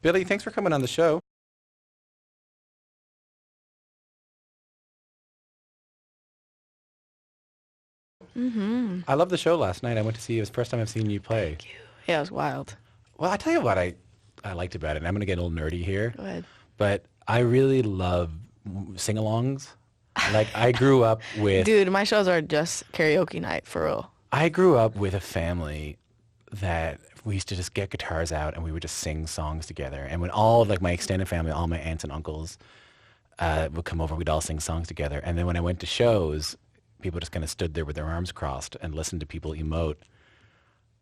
Billie, thanks for coming on the show. Mm-hmm. I loved the show last night. I went to see you. It was the first time I've seen you play. Thank you. Yeah, it was wild. Well, I tell you what I liked about it, and I'm going to get a little nerdy here. Go ahead. But I really love sing-alongs. Like, I grew up with... Dude, my shows are just karaoke night, for real. I grew up with a family that we used to just get guitars out and we would just sing songs together. And when all of, like, my extended family, all my aunts and uncles would come over, we'd all sing songs together. And then when I went to shows, people just kind of stood there with their arms crossed and listened to people emote.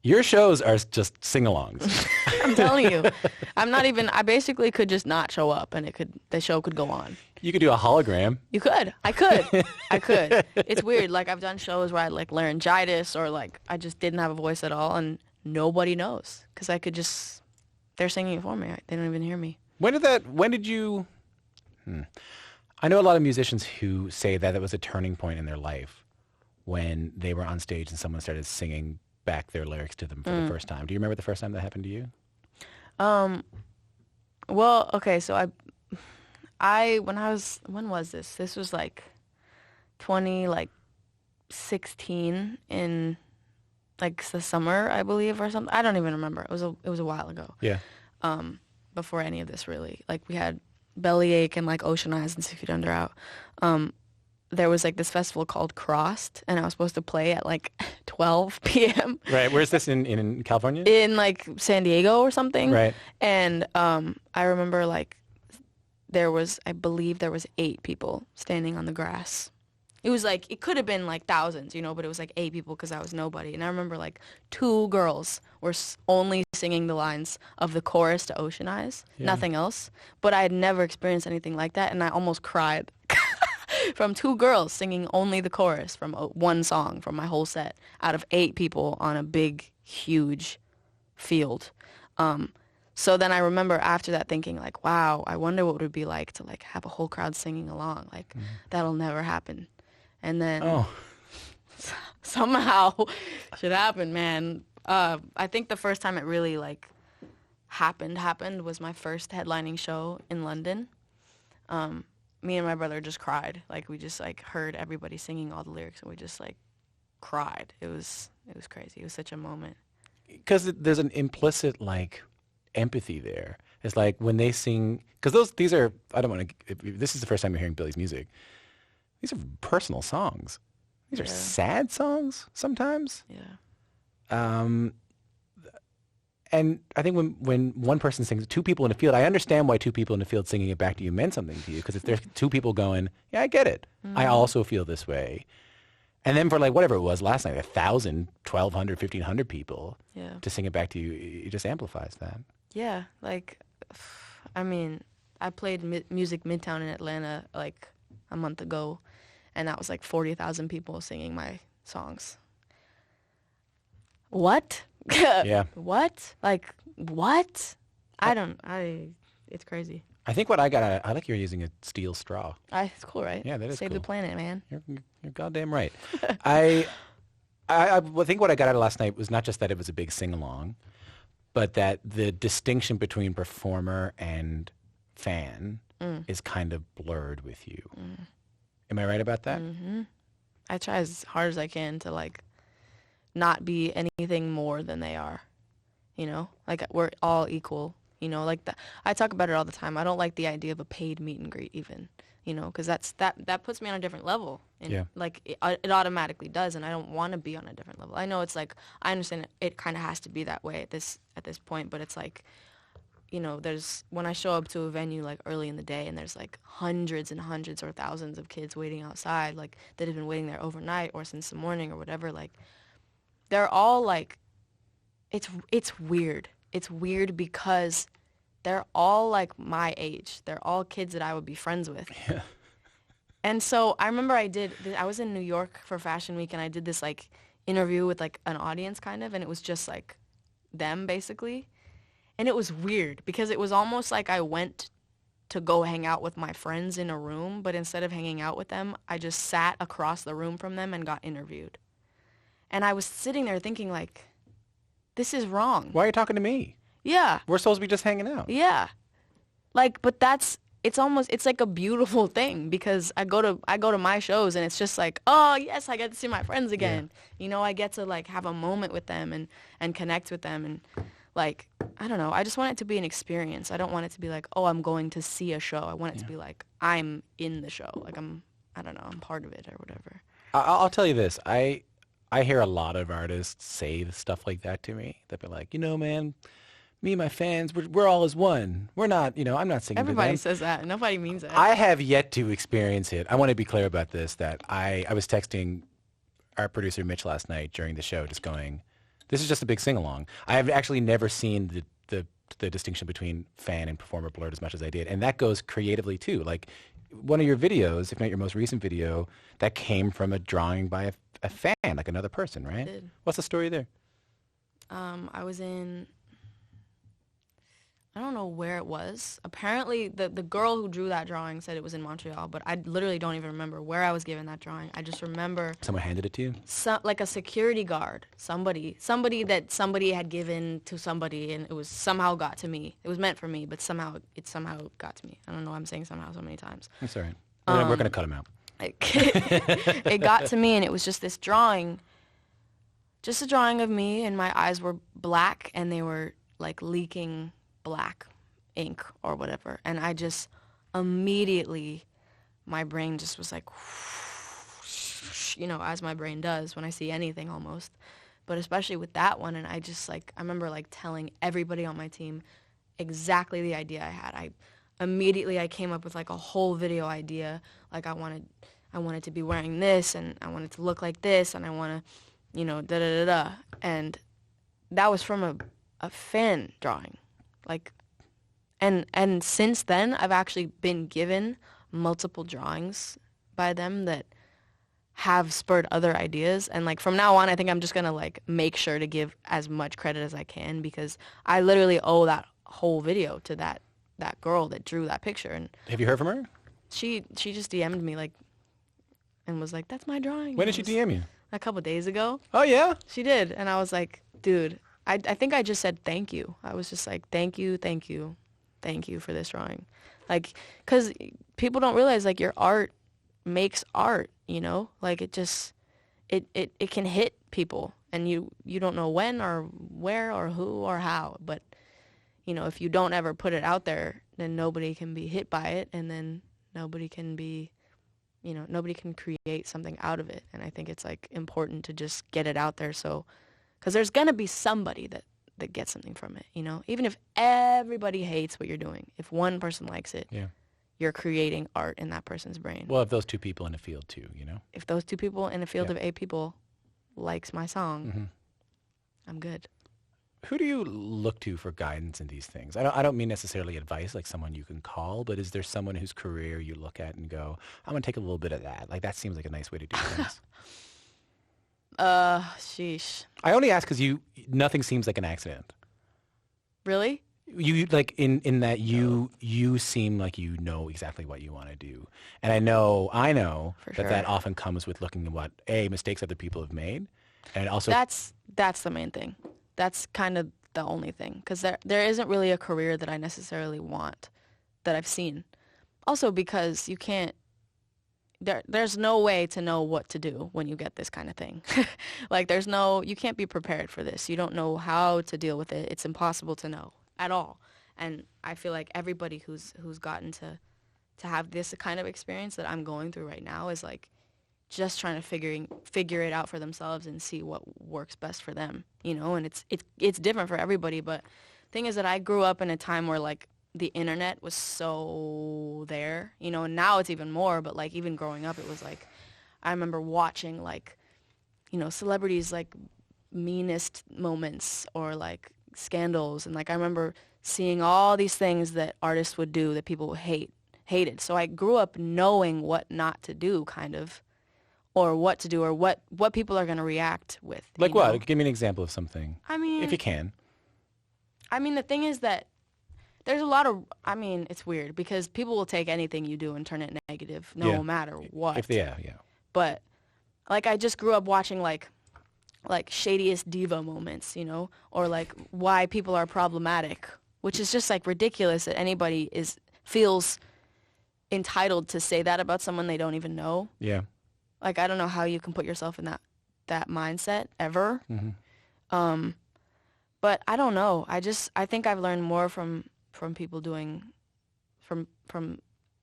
Your shows are just sing-alongs. I'm telling you. I basically could just not show up and the show could go on. You could do a hologram. You could. I could. It's weird. Like, I've done shows where I had, like, laryngitis or, like, I just didn't have a voice at all and nobody knows because I could just, they're singing it for me. They don't even hear me. When did you, I know a lot of musicians who say that it was a turning point in their life when they were on stage and someone started singing back their lyrics to them for the first time. Do you remember the first time that happened to you? Well, okay, so when was this? This was like 2016 in like the summer, I believe, or something. I don't even remember. It was a while ago. Yeah. Before any of this really. Like, we had Bellyache and like Ocean Eyes and 6 Feet Under out. There was like this festival called Crossed, and I was supposed to play at like 12 p.m. Right. Where's this in California? In like San Diego or something. Right. And I remember like I believe there was 8 people standing on the grass. It was like, it could have been like thousands, but it was like 8 people because I was nobody. And I remember like 2 girls were only singing the lines of the chorus to Ocean Eyes, nothing else. But I had never experienced anything like that, and I almost cried. From 2 girls singing only the chorus from one song from my whole set out of 8 people on a big, huge field. So then I remember after that thinking like, wow, I wonder what it would be like to like have a whole crowd singing along. Like, that'll never happen. And then somehow shit happened, man. I think the first time it really like happened was my first headlining show in London. Me and my brother just cried. Like, we just like heard everybody singing all the lyrics and we just like cried. It was crazy. It was such a moment. Because there's an implicit like empathy there. It's like when they sing, because these are, I don't want to, this is the first time you're hearing Billie's music. These are personal songs. These are sad songs sometimes. Yeah. And I think when one person sings, 2 people in a field, I understand why 2 people in the field singing it back to you meant something to you. Because if there's 2 people going, yeah, I get it. I also feel this way. And then for like whatever it was last night, 1,000, 1,200, 1,500 people to sing it back to you, it just amplifies that. Yeah. Like, I mean, I played Music Midtown in Atlanta like a month ago. And that was like 40,000 people singing my songs. What? Yeah. What? Like, what? It's crazy. I think what I like you're using a steel straw. It's cool, right? Yeah, that is Save cool. the planet, man. You're goddamn right. I think what I got out of last night was not just that it was a big sing-along, but that the distinction between performer and fan is kind of blurred with you. Am I right about that? Mm-hmm. I try as hard as I can to like not be anything more than they are, like we're all equal, like that. I talk about it all the time. I don't like the idea of a paid meet and greet even, because that puts me on a different level, and like it automatically does, and I don't want to be on a different level. I know it's like, I understand it kind of has to be that way at this point, but it's like, there's, when I show up to a venue like early in the day and there's like hundreds and hundreds or thousands of kids waiting outside, like that have been waiting there overnight or since the morning or whatever, like they're all like, it's weird. It's weird because they're all like my age. They're all kids that I would be friends with. Yeah. And so I remember I was in New York for Fashion Week and I did this like interview with like an audience kind of, and it was just like them basically. And it was weird because it was almost like I went to go hang out with my friends in a room, but instead of hanging out with them, I just sat across the room from them and got interviewed. And I was sitting there thinking like, this is wrong. Why are you talking to me? Yeah. We're supposed to be just hanging out. Yeah. Like, but it's like a beautiful thing because I go to my shows and it's just like, oh yes, I get to see my friends again. You know, I get to like have a moment with them and connect with them, and like, I don't know, I just want it to be an experience. I don't want it to be like, oh, I'm going to see a show. I want it to be like, I'm in the show. Like I don't know, I'm part of it or whatever. I'll tell you this. I hear a lot of artists say stuff like that to me. They'll be like, you know, man, me and my fans, we're all as one. We're not, you know, I'm not singing Everybody to them. says that. Nobody means it. I have yet to experience it. I want to be clear about this, that I was texting our producer Mitch last night during the show just going, this is just a big sing-along. I have actually never seen the distinction between fan and performer blurred as much as I did. And that goes creatively too. Like one of your videos, if not your most recent video, that came from a drawing by a fan, like another person, right? It did. What's the story there? I was in, I don't know where it was. Apparently, the girl who drew that drawing said it was in Montreal, but I literally don't even remember where I was given that drawing. I just remember Someone handed it to you? like a security guard, somebody that somebody had given to somebody, and it was somehow got to me. It was meant for me, but somehow it got to me. I don't know why I'm saying somehow so many times. That's all right. We're going to cut him out. It got to me, and it was just this drawing, just a drawing of me, and my eyes were black, and they were like leaking black ink or whatever, and I just immediately, my brain just was like, you know, as my brain does when I see anything almost, but especially with that one. And I just like, I remember like telling everybody on my team exactly the idea I had. I came up with like a whole video idea. Like I wanted to be wearing this, and I wanted to look like this, and I want to, you know, da da da da, and that was from a fan drawing. Like, and since then, I've actually been given multiple drawings by them that have spurred other ideas. And like from now on, I think I'm just gonna like make sure to give as much credit as I can, because I literally owe that whole video to that girl that drew that picture. And Have you heard from her? she just DM'd me like, and was like, "That's my drawing." When did she DM you? A couple days ago. Oh, yeah? She did, and I was like, dude. I think I just said thank you. I was just like, thank you for this drawing. Like, because people don't realize, like, your art makes art, you know? Like, it just, it can hit people, and you don't know when or where or who or how. But, you know, if you don't ever put it out there, then nobody can be hit by it, and then nobody can be, you know, nobody can create something out of it. And I think it's, like, important to just get it out there, so... Because there's going to be somebody that gets something from it, you know? Even if everybody hates what you're doing, if one person likes it, you're creating art in that person's brain. Well, if those two people in a field too, you know? If those two people in a field of 8 people likes my song, I'm good. Who do you look to for guidance in these things? I don't mean necessarily advice, like someone you can call, but is there someone whose career you look at and go, I'm going to take a little bit of that? Like, that seems like a nice way to do things. Sheesh. I only ask because nothing seems like an accident. Really? You like in that you seem like you know exactly what you want to do, and I know For that sure. that often comes with looking at what mistakes other people have made, and also That's the main thing. That's kind of the only thing, because there isn't really a career that I necessarily want that I've seen. Also because you can't. There's no way to know what to do when you get this kind of thing. Like you can't be prepared for this. You don't know how to deal with it. It's impossible to know at all. And I feel like everybody who's gotten to have this kind of experience that I'm going through right now is like just trying to figure it out for themselves and see what works best for them, you know? And it's different for everybody, but the thing is that I grew up in a time where like the internet was so there, you know, and now it's even more, but like even growing up, it was like, I remember watching like, you know, celebrities like meanest moments or like scandals. And like, I remember seeing all these things that artists would do that people hated. So I grew up knowing what not to do kind of, or what to do, or what people are going to react with. like you know? what? Give me an example of something. I mean, if you can. I mean, the thing is that there's a lot of, I mean, it's weird because people will take anything you do and turn it negative no matter what. Yeah. But like I just grew up watching like like shadiest diva moments, you know, or like why people are problematic, which is just like ridiculous that anybody feels entitled to say that about someone they don't even know. Yeah. Like, I don't know how you can put yourself in that mindset ever. But I don't know. I think I've learned more from people doing from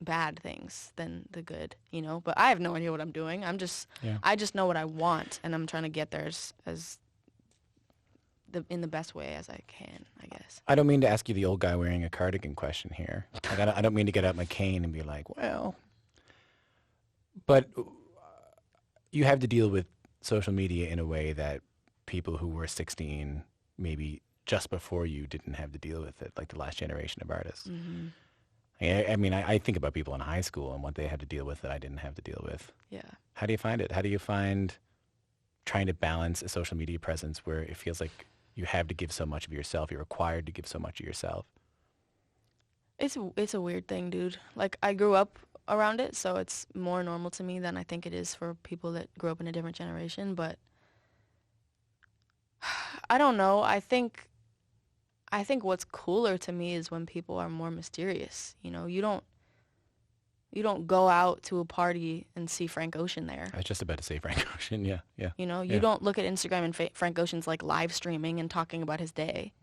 bad things than the good, you know. But I have no idea what I'm doing. I just know what I want, and I'm trying to get there in the best way as I can, I guess. I don't mean to ask you the old guy wearing a cardigan question here. Like, I don't mean to get out my cane and be like, well, but you have to deal with social media in a way that people who were 16, maybe just before you, didn't have to deal with it, like the last generation of artists. I mean, I think about people in high school and what they had to deal with that I didn't have to deal with. Yeah. How do you find it? How do you find trying to balance a social media presence where it feels like you have to give so much of yourself, you're required to give so much of yourself? It's a weird thing, dude. Like, I grew up around it, so it's more normal to me than I think it is for people that grew up in a different generation. But I don't know. I think what's cooler to me is when people are more mysterious. You know, you don't go out to a party and see Frank Ocean there. I was just about to say Frank Ocean. Yeah. You know, you don't look at Instagram and Frank Ocean's like live streaming and talking about his day.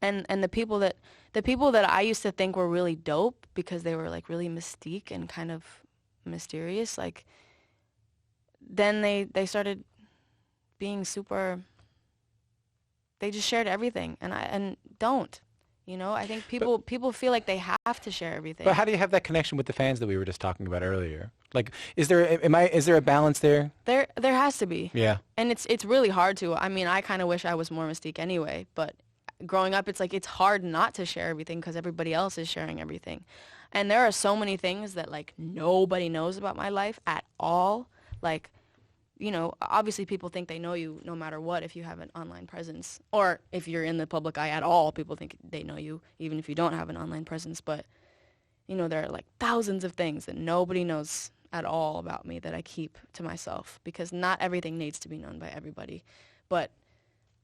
And the people that I used to think were really dope because they were like really mystique and kind of mysterious, like then they started being super. They just shared everything, and don't. You know, I think people feel like they have to share everything. But how do you have that connection with the fans that we were just talking about earlier? Like, is there a balance there? There has to be. Yeah. And it's really hard to. I mean, I kind of wish I was more mystique anyway, but growing up, it's like it's hard not to share everything because everybody else is sharing everything. And there are so many things that like nobody knows about my life at all. Like, you know, obviously people think they know you no matter what if you have an online presence. Or if you're in the public eye at all, people think they know you even if you don't have an online presence. But, you know, there are like thousands of things that nobody knows at all about me that I keep to myself because not everything needs to be known by everybody. But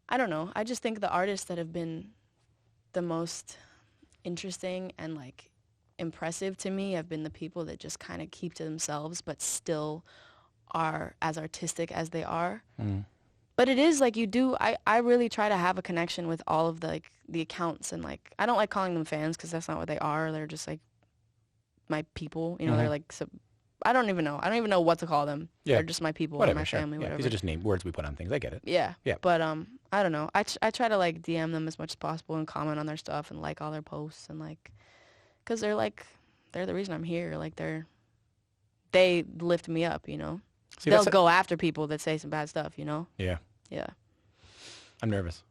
I don't know. I just think the artists that have been the most interesting and like impressive to me have been the people that just kind of keep to themselves but still are as artistic as they are. But it is like I really try to have a connection with all of the accounts, and like I don't like calling them fans because that's not what they are. They're just like my people, you know. They're like I don't even know what to call them. They're just my people, whatever, my family, whatever. These are just words we put on things. I get it. Yeah. But I don't know. I try to like DM them as much as possible and comment on their stuff and like all their posts and like, cause they're the reason I'm here. Like they lift me up, you know. See, they'll go after people that say some bad stuff, you know? Yeah. Yeah. I'm nervous.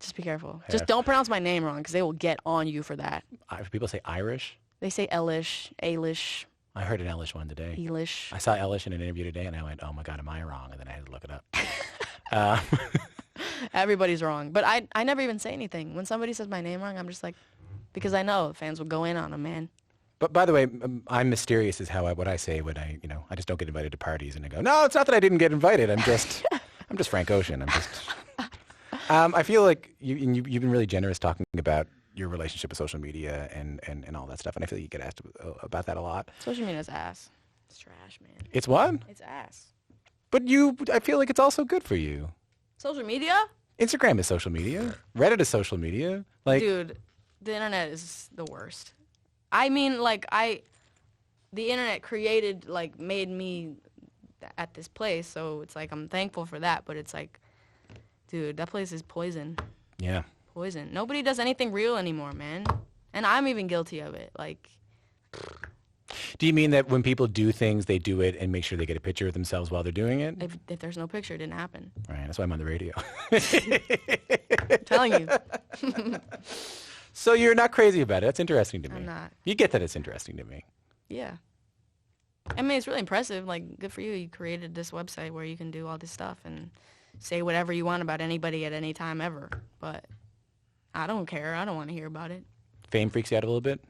Just be careful. Yeah. Just don't pronounce my name wrong because they will get on you for that. People say Irish? They say Elish, Ailish. I heard an Elish one today. Elish. I saw Elish in an interview today and I went, oh my God, am I wrong? And then I had to look it up. Everybody's wrong. But I never even say anything. When somebody says my name wrong, I'm just like, because I know fans will go in on them, man. But by the way, I'm mysterious is what I say when I just don't get invited to parties and I go, no, it's not that I didn't get invited. I'm just Frank Ocean. I feel like you've been really generous talking about your relationship with social media and all that stuff. And I feel like you get asked about that a lot. Social media's ass. It's trash, man. It's what? It's ass. But I feel like it's also good for you. Social media? Instagram is social media. Reddit is social media. Like, dude, the internet is the worst. I mean, like, the internet made me at this place, so it's like I'm thankful for that, but it's like, dude, that place is poison. Yeah. Poison. Nobody does anything real anymore, man. And I'm even guilty of it. Like, do you mean that when people do things, they do it and make sure they get a picture of themselves while they're doing it? If there's no picture, it didn't happen. Right, that's why I'm on the radio. I'm telling you. So you're not crazy about it. That's interesting to me. I'm not. You get that it's interesting to me. Yeah. I mean, it's really impressive. Like, good for you. You created this website where you can do all this stuff and say whatever you want about anybody at any time ever. But I don't care. I don't want to hear about it. Fame freaks you out a little bit?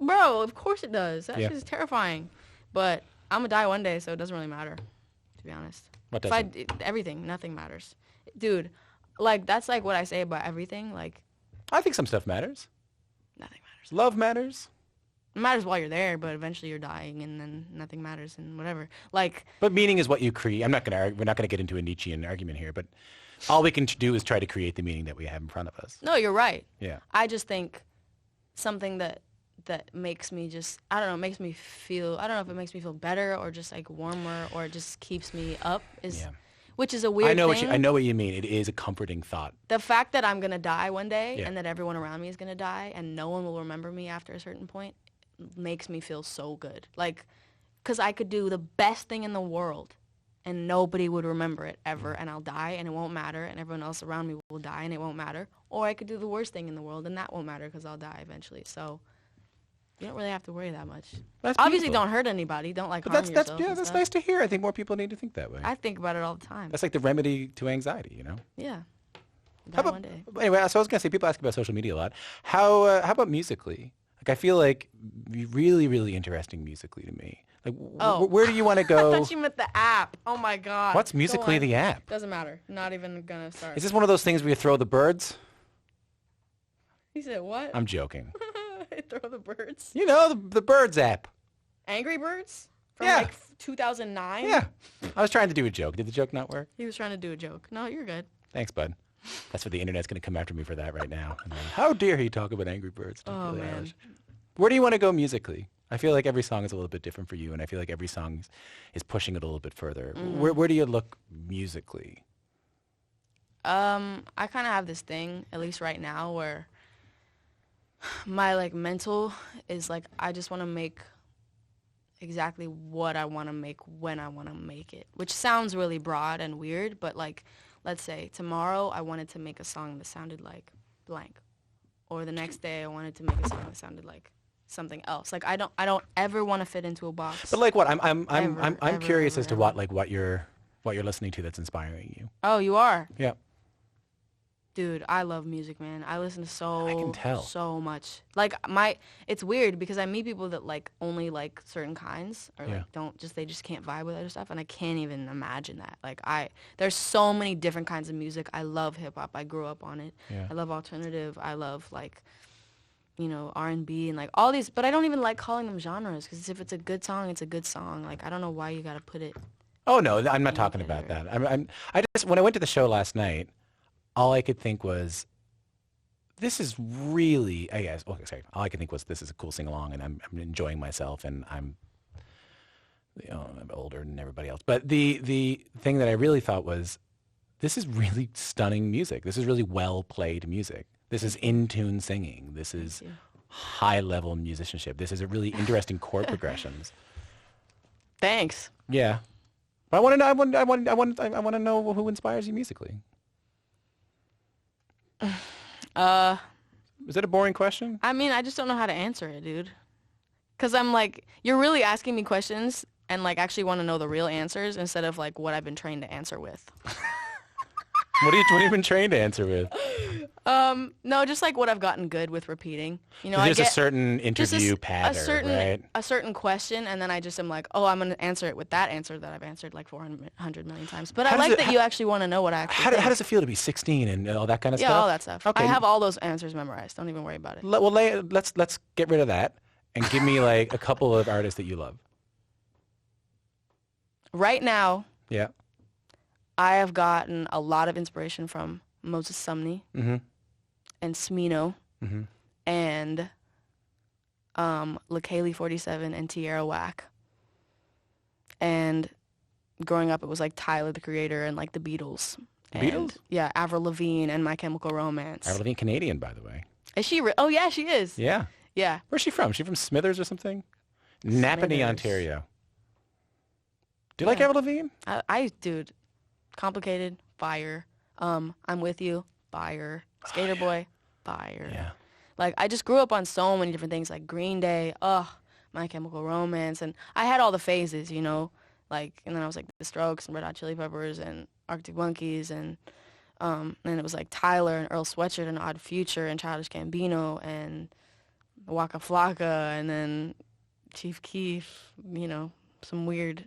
Bro, of course it does. That Yeah. shit is terrifying. But I'm going to die one day, so it doesn't really matter, to be honest. What If doesn't? everything, nothing matters. Dude, like, that's like what I say about everything. Like, I think some stuff matters. nothing matters. Love matters. It matters while you're there, but eventually you're dying, and then nothing matters, and whatever. Like, But meaning is what you create. We're not going to get into a Nietzschean argument here, but all we can do is try to create the meaning that we have in front of us. no, you're right. Yeah. I just think something that makes me just, I don't know, makes me feel, I don't know if it makes me feel better or just like warmer or it just keeps me up is, Yeah. which is a weird thing. I know what you mean. It is a comforting thought. The fact that I'm going to die one day Yeah. and that everyone around me is going to die and no one will remember me after a certain point makes me feel so good. Like, because I could do the best thing in the world and nobody would remember it ever, and I'll die and it won't matter, and everyone else around me will die and it won't matter. Or I could do the worst thing in the world and that won't matter because I'll die eventually. So you don't really have to worry that much. That's Obviously, beautiful. don't hurt anybody. Don't like But harm that's yourself. yeah, and that's stuff. nice to hear. I think more people need to think that way. I think about it all the time. That's like the remedy to anxiety, you know? Yeah. How Die about, one day. anyway, so I was going to say, people ask about social media a lot. How about musically? Like, I feel like you're really, really interesting musically to me. Like, Oh. where do you want to I go? thought you meant the app. Oh my god. What's Go Musically on. the app? Doesn't matter. Not even gonna start. Is this one of those things where you throw the birds? He said what? I'm joking. Throw the birds. You know, the birds app. Angry Birds? From Yeah. like 2009? Yeah. I was trying to do a joke. Did the joke not work? He was trying to do a joke. No, you're good. Thanks, bud. That's what the internet's going to come after me for that right now. And then, how dare he talk about Angry Birds? to Oh, Billie man. Eilish? Where do you want to go musically? I feel like every song is a little bit different for you, and I feel like every song is pushing it a little bit further. Where do you look musically? I kind of have this thing, at least right now, where my like mental is like I just want to make exactly what I want to make when I want to make it, which sounds really broad and weird, but like let's say tomorrow I wanted to make a song that sounded like blank, or the next day I wanted to make a song that sounded like something else. Like I don't ever want to fit into a box. But like what? I'm Ever, curious ever, as to what you're listening to that's inspiring you. Oh, you are? Yeah. Dude, I love music, man. I listen to can tell. so much. Like it's weird because I meet people that like only like certain kinds or Yeah. like they just can't vibe with other stuff, and I can't even imagine that. Like there's so many different kinds of music. I love hip hop. I grew up on it. Yeah. I love alternative. I love like R&B and like all these, but I don't even like calling them genres because if it's a good song, it's a good song. Like I don't know why you got to put it. Oh no, I'm not talking about that. I just when I went to the show last night, all I could think was, this is really, I guess, okay, sorry. All I could think was, this is a cool sing-along, and I'm enjoying myself, and I'm older than everybody else. But the thing that I really thought was, this is really stunning music. This is really well-played music. This is in-tune singing. This is you. high-level musicianship. This is a really interesting chord progressions. Thanks. Yeah. But I want to know, I want to know who inspires you musically. Is that a boring question? I mean, I just don't know how to answer it, dude. Because I'm like, you're really asking me questions and like actually want to know the real answers instead of like what I've been trained to answer with. What have you been trained to answer with? No, just like what I've gotten good with repeating. You know, There's I a get certain just interview pattern, right? a certain question, and then I just am like, oh, I'm gonna answer it with that answer that I've answered like 400 million times. But How I does like it- that you actually want to know what I actually How think. does it feel to be 16 and all that kind of Yeah, stuff? all that stuff. Okay. I have all those answers memorized. Don't even worry about it. Well, let's get rid of that and give me like a couple of artists that you love. Right now, Yeah. I have gotten a lot of inspiration from Moses Sumney Mm-hmm. and Smino Mm-hmm. and LaKaylee 47 and Tierra Whack. And growing up, it was like Tyler, the Creator, and like the Beatles. The And, Beatles? Yeah, Avril Lavigne and My Chemical Romance. Avril Lavigne, Canadian, by the way. Is she? Oh yeah, she is. Yeah. Yeah. Where's she from? She from Smithers or something? Napanee, Smithers. Ontario. Do you like Yeah. Avril Lavigne? Dude, complicated, fire. I'm With You, fire. Skater Boy, fire. Yeah. Like, I just grew up on so many different things, like Green Day, My Chemical Romance, and I had all the phases, you know, like, and then I was like The Strokes and Red Hot Chili Peppers and Arctic Monkeys, and then it was like Tyler and Earl Sweatshirt and Odd Future and Childish Gambino and Waka Flocka, and then Chief Keef, you know, some weird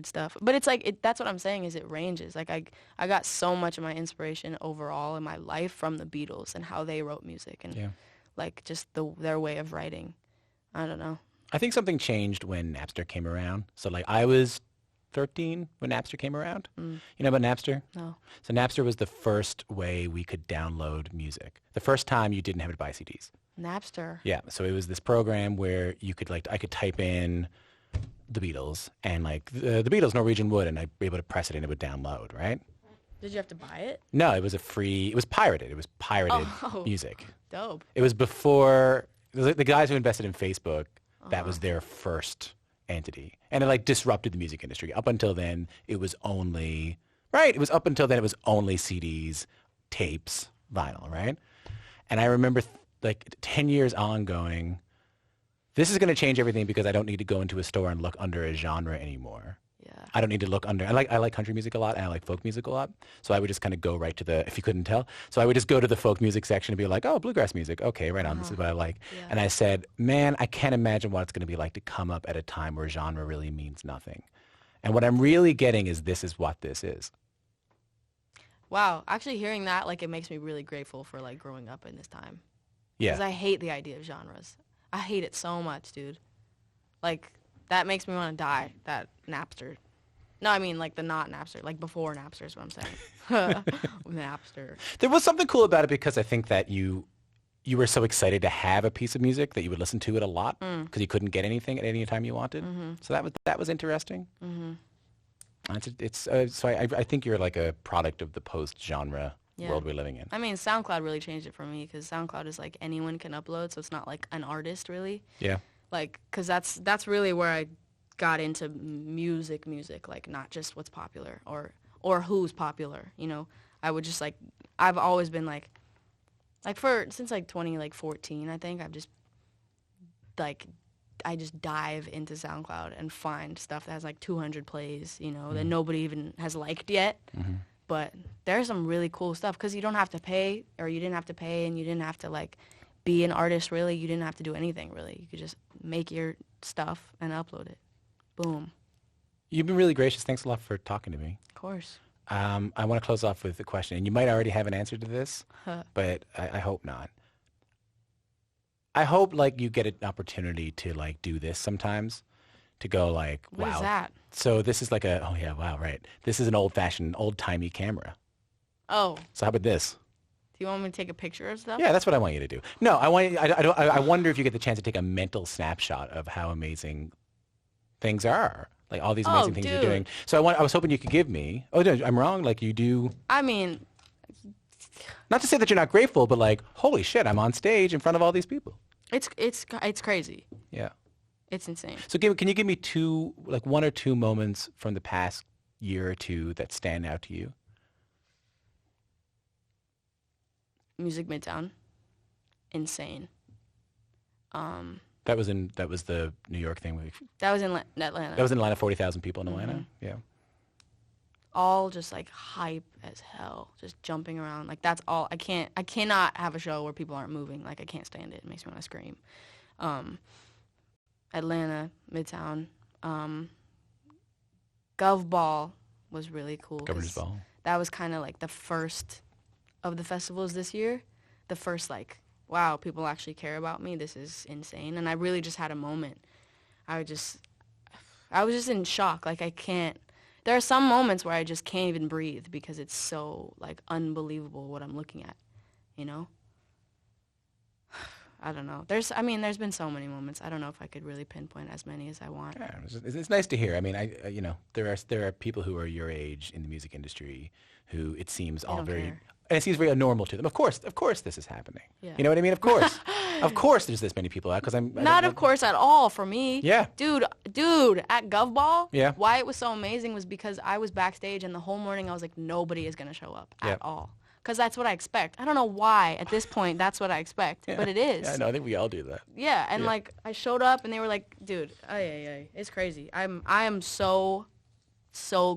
stuff. But it's like that's what I'm saying is it ranges. Like I got so much of my inspiration overall in my life from the Beatles and how they wrote music and like just their way of writing. I don't know. I think something changed when Napster came around. So like I was 13 when Napster came around. You know about Napster? No. So Napster was the first way we could download music. The first time you didn't have to buy CDs. Napster. Yeah. So it was this program where you could I could type in the Beatles and like the Beatles Norwegian Wood and I'd be able to press it and it would download, right? Did you have to buy it? No, it was it was pirated. It was pirated music. Dope. It was before, the guys who invested in Facebook, that was their first entity. And it like disrupted the music industry. Up until then, it was only, right? It was up until then, it was only CDs, tapes, vinyl, right? And I remember like 10 years on going, this is going to change everything because I don't need to go into a store and look under a genre anymore. Yeah. I don't need to look under. I like country music a lot and I like folk music a lot. So I would just kind of go right to if you couldn't tell. So I would just go to the folk music section and be like, oh, bluegrass music. Okay, right on. This is what I like. Yeah. And I said, man, I can't imagine what it's going to be like to come up at a time where genre really means nothing. And what I'm really getting is this is what this is. Wow. Actually hearing that, like, it makes me really grateful for like growing up in this time. Yeah. Because I hate the idea of genres. I hate it so much, dude. Like, that makes me want to die, that Napster. No, I mean, like, the not Napster. Like, before Napster is what I'm saying. Napster. There was something cool about it because I think that you were so excited to have a piece of music that you would listen to it a lot because you couldn't get anything at any time you wanted. So that was interesting. So I think you're like a product of the post-genre world we're living in. I mean, SoundCloud really changed it for me because SoundCloud is like anyone can upload, so it's not like an artist really. Yeah. Like, because that's really where I got into music, like not just what's popular or who's popular, you know. I would just like, I've always been like since like 2014, I think I've just like, I just dive into SoundCloud and find stuff that has like 200 plays, you know, that nobody even has liked yet. But there's some really cool stuff because you don't have to pay, or you didn't have to pay, and you didn't have to like be an artist really. You didn't have to do anything really. You could just make your stuff and upload it. Boom. You've been really gracious. Thanks a lot for talking to me. Of course. I want to close off with a question, and you might already have an answer to this, but I hope not. I hope like you get an opportunity to like do this sometimes, to go like, wow. What is that? So this is like oh yeah, wow, right. This is an old-fashioned, old-timey camera. Oh. So how about this? Do you want me to take a picture of stuff? Yeah, that's what I want you to do. No, I wonder if you get the chance to take a mental snapshot of how amazing things are. Like all these amazing things you're doing. So I was hoping you could give me. Oh, no, I'm wrong. Like you do. I mean, not to say that you're not grateful, but like, holy shit, I'm on stage in front of all these people. It's crazy. Yeah. It's insane. So can you give me one or two moments from the past year or two that stand out to you? Music Midtown. Insane. That was the New York thing. That was in Atlanta. That was in Atlanta, 40,000 people in Atlanta. Yeah. All just like hype as hell, just jumping around. Like that's all. I cannot have a show where people aren't moving. Like I can't stand it. It makes me want to scream. Atlanta, Midtown. Gov Ball was really cool. Governor's Ball. That was kind of like the first of the festivals this year. The first like, wow, people actually care about me. This is insane. And I really just had a moment. I was just in shock. Like there are some moments where I just can't even breathe because it's so like unbelievable what I'm looking at, you know? I don't know. There's been so many moments. I don't know if I could really pinpoint as many as I want. Yeah, it's nice to hear. I mean, there are people who are your age in the music industry who it seems all very, and it seems very normal to them. Of course, this is happening. Yeah. You know what I mean? Of course, there's this many people out because I'm not of course at all for me. Yeah, dude, at Gov Ball. Yeah. Why it was so amazing was because I was backstage and the whole morning I was like, nobody is gonna show up at all. Because that's what I expect. I don't know why at this point that's what I expect, but it is. Yeah, no, I think we all do that. Yeah, and like I showed up and they were like, dude, it's crazy. I am so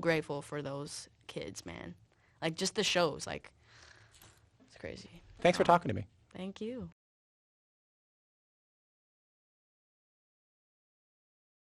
grateful for those kids, man. Like just the shows, like it's crazy. Thanks for talking to me. Thank you.